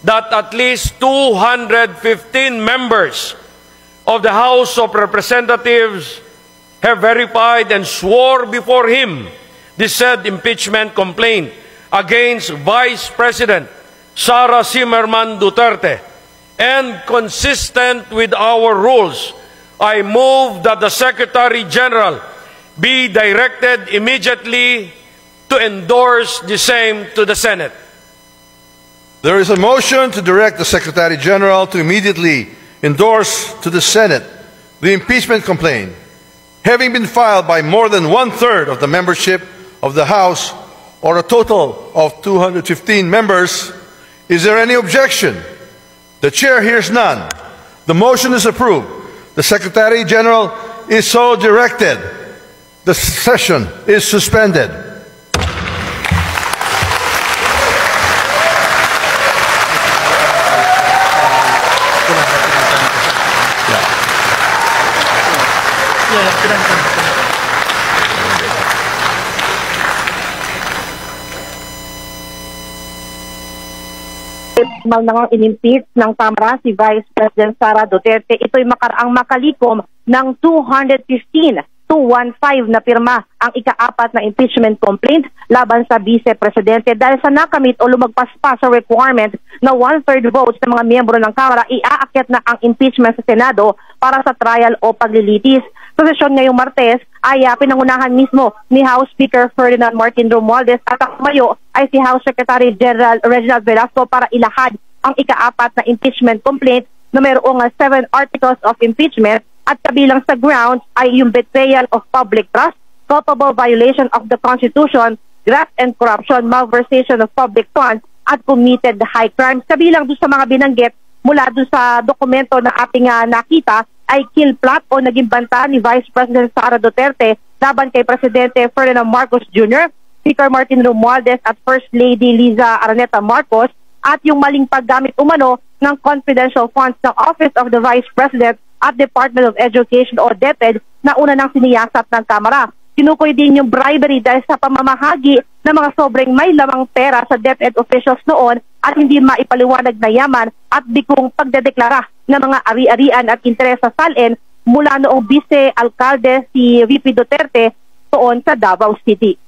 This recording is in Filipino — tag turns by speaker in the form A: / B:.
A: that at least 215 members of the House of Representatives have verified and swore before him the said impeachment complaint against Vice President Sara Zimmerman Duterte. And consistent with our rules, I move that the Secretary General be directed immediately to endorse the same to the Senate.
B: There is a motion to direct the Secretary General to immediately endorse to the Senate the impeachment complaint, having been filed by more than one-third of the membership of the House, or a total of 215 members. Is there any objection? The Chair hears none. The motion is approved. The Secretary General is so directed. The session is suspended.
C: Nang inimpeach ng Kamara si Vice President Sara Duterte, ito'y makaraang makalikom ng 215 to 15 na pirma ang ika-4 na impeachment complaint laban sa Vice Presidente dahil sa nakamit o lumagpas pa sa requirement na 1/3 votes ng mga miyembro ng Kamara, iaakyat na ang impeachment sa Senado para sa trial o paglilitis. Sa sesyon ngayong Martes ay pinangunahan mismo ni House Speaker Ferdinand Martin Romualdez at ang tumayo ay si House Secretary General Reginald Velasco para ilahad ang ika-4 na impeachment complaint na mayroong 7 articles of impeachment at kabilang sa grounds ay yung betrayal of public trust, culpable violation of the Constitution, graft and corruption, malversation of public funds, at committed high crimes. Kabilang doon sa mga binanggit mula doon sa dokumento na ating nakita ay kill plot o naging banta ni Vice President Sara Duterte laban kay Presidente Ferdinand Marcos Jr., Speaker Martin Romualdez at First Lady Liza Araneta Marcos, at yung maling paggamit umano ng confidential funds ng Office of the Vice President at Department of Education o DepEd na una nang siniyasat ng Kamara. Tinukoy din yung bribery dahil sa pamamahagi ng mga sobrang may lamang pera sa DepEd officials noon at hindi maipaliwanag na yaman at bigong pagdedeklara ng mga ari-arian at interes sa SALN mula noong vice-alkalde si VP Duterte doon sa Davao City.